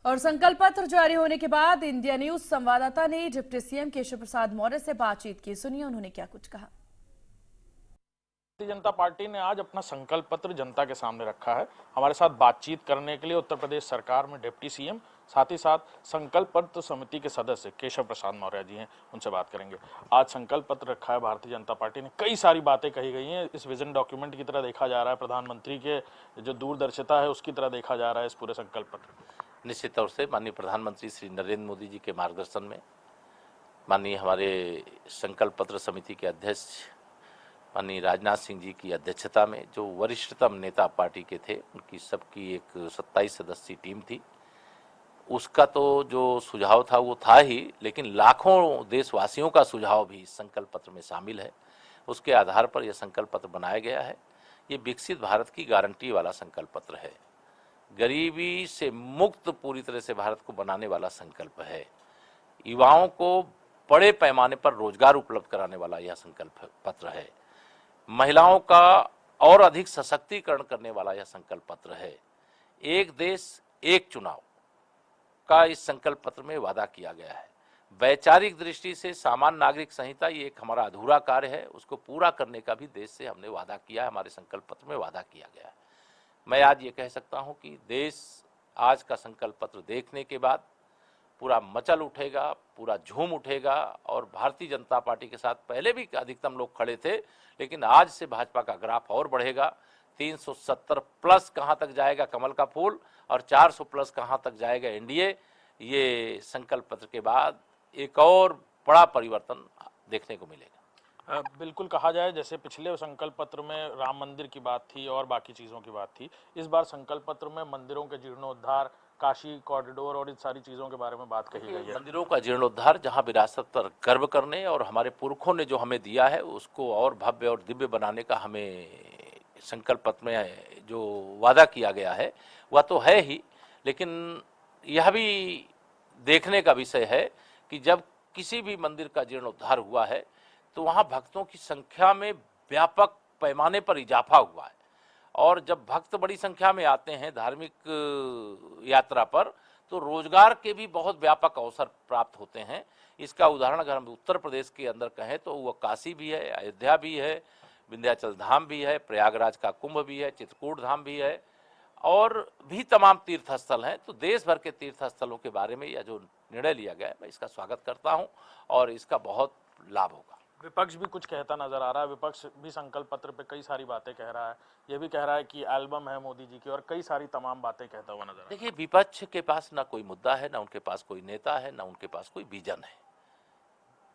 और संकल्प पत्र जारी होने के बाद इंडिया न्यूज संवाददाता ने डिप्टी सीएम केशव प्रसाद मौर्य से बातचीत की। सुनिए उन्होंने क्या कुछ कहा। भारतीय जनता पार्टी ने आज अपना संकल्प पत्र जनता के सामने रखा है। हमारे साथ बातचीत करने के लिए उत्तर प्रदेश सरकार में डिप्टी सीएम, साथ ही साथ संकल्प पत्र समिति के सदस्य केशव प्रसाद मौर्य जी हैं, उनसे बात करेंगे। आज संकल्प पत्र रखा है भारतीय जनता पार्टी ने, कई सारी बातें कही गई हैं। इस विजन डॉक्यूमेंट की तरह देखा जा रहा है, प्रधानमंत्री के जो दूरदर्शिता है उसकी तरह देखा जा रहा है इस पूरे संकल्प पत्र। निश्चित तौर से माननीय प्रधानमंत्री श्री नरेंद्र मोदी जी के मार्गदर्शन में, माननीय हमारे संकल्प पत्र समिति के अध्यक्ष माननीय राजनाथ सिंह जी की अध्यक्षता में जो वरिष्ठतम नेता पार्टी के थे, उनकी सबकी एक 27 सदस्यीय टीम थी। उसका तो जो सुझाव था वो था ही, लेकिन लाखों देशवासियों का सुझाव भी इस संकल्प पत्र में शामिल है। उसके आधार पर यह संकल्प पत्र बनाया गया है। ये विकसित भारत की गारंटी वाला संकल्प पत्र है। गरीबी से मुक्त पूरी तरह से भारत को बनाने वाला संकल्प है। युवाओं को बड़े पैमाने पर रोजगार उपलब्ध कराने वाला यह संकल्प पत्र है। महिलाओं का और अधिक सशक्तिकरण करने वाला यह संकल्प पत्र है। एक देश एक चुनाव का इस संकल्प पत्र में वादा किया गया है। वैचारिक दृष्टि से सामान्य नागरिक संहिता ये एक हमारा अधूरा कार्य है, उसको पूरा करने का भी देश से हमने वादा किया है, हमारे संकल्प पत्र में वादा किया गया है। मैं आज ये कह सकता हूं कि देश आज का संकल्प पत्र देखने के बाद पूरा मचल उठेगा, पूरा झूम उठेगा। और भारतीय जनता पार्टी के साथ पहले भी अधिकतम लोग खड़े थे, लेकिन आज से भाजपा का ग्राफ और बढ़ेगा। 370 प्लस कहां तक जाएगा कमल का फूल, और 400 प्लस कहां तक जाएगा एनडीए। ये संकल्प पत्र के बाद एक और बड़ा परिवर्तन देखने को मिलेगा। बिल्कुल, कहा जाए जैसे पिछले संकल्प पत्र में राम मंदिर की बात थी और बाकी चीज़ों की बात थी, इस बार संकल्प पत्र में मंदिरों के जीर्णोद्धार, काशी कॉरिडोर और इन सारी चीज़ों के बारे में बात कही गई है। मंदिरों का जीर्णोद्धार, जहां विरासत पर गर्व करने और हमारे पुरखों ने जो हमें दिया है उसको और भव्य और दिव्य बनाने का हमें संकल्प पत्र में जो वादा किया गया है वह तो है ही, लेकिन यह भी देखने का विषय है कि जब किसी भी मंदिर का जीर्णोद्धार हुआ है तो वहां भक्तों की संख्या में व्यापक पैमाने पर इजाफा हुआ है। और जब भक्त बड़ी संख्या में आते हैं धार्मिक यात्रा पर, तो रोजगार के भी बहुत व्यापक अवसर प्राप्त होते हैं। इसका उदाहरण अगर हम उत्तर प्रदेश के अंदर कहें तो वह काशी भी है, अयोध्या भी है, विंध्याचल धाम भी है, प्रयागराज का कुंभ भी है, चित्रकूट धाम भी है, और भी तमाम तीर्थ स्थल हैं। तो देश भर के तीर्थ स्थलों के बारे में यह जो निर्णय लिया गया है, मैं इसका स्वागत करता हूं और इसका बहुत लाभ होगा। विपक्ष भी कुछ कहता नजर आ रहा है। विपक्ष भी संकल्प पत्र पे कई सारी बातें कह रहा है। ये भी कह रहा है कि एल्बम है मोदी जी की, और कई सारी तमाम बातें कहता हुआ नजर आ रहा है। देखिए, विपक्ष के पास ना कोई मुद्दा है, ना उनके पास कोई नेता है, ना उनके पास कोई विजन है।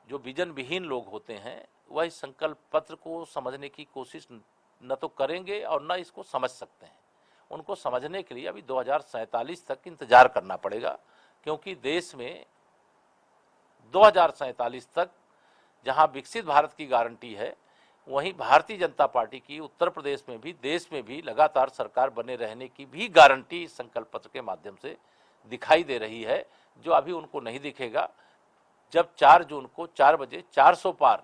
जो विजन विहीन लोग होते हैं वह इस संकल्प पत्र को समझने की कोशिश न तो करेंगे और न इसको समझ सकते हैं। उनको समझने के लिए अभी 2047 तक इंतजार करना पड़ेगा, क्योंकि देश में 2047 तक जहां विकसित भारत की गारंटी है, वहीं भारतीय जनता पार्टी की उत्तर प्रदेश में भी, देश में भी लगातार सरकार बने रहने की भी गारंटी इस संकल्प पत्र के माध्यम से दिखाई दे रही है, जो अभी उनको नहीं दिखेगा। जब 4 जून को 4 बजे 400 पार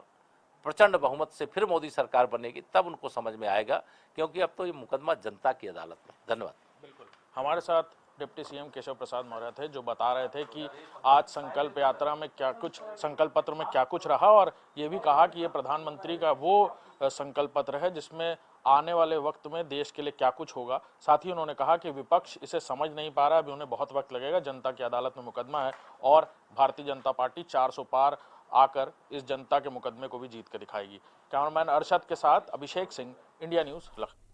प्रचंड बहुमत से फिर मोदी सरकार बनेगी, तब उनको समझ में आएगा, क्योंकि अब तो ये मुकदमा जनता की अदालत में। धन्यवाद। बिल्कुल, हमारे साथ डिप्टी सीएम केशव प्रसाद मौर्य थे, जो बता रहे थे कि आज संकल्प यात्रा में क्या कुछ, संकल्प पत्र में क्या कुछ रहा, और ये भी कहा कि ये प्रधानमंत्री का वो संकल्प पत्र है जिसमें आने वाले वक्त में देश के लिए क्या कुछ होगा। साथ ही उन्होंने कहा कि विपक्ष इसे समझ नहीं पा रहा, अभी उन्हें बहुत वक्त लगेगा, जनता की अदालत में मुकदमा है और भारतीय जनता पार्टी 400 पार आकर इस जनता के मुकदमे को भी जीत कर दिखाएगी। कैमरामैन अरशद के साथ अभिषेक सिंह, इंडिया न्यूज, लखनऊ।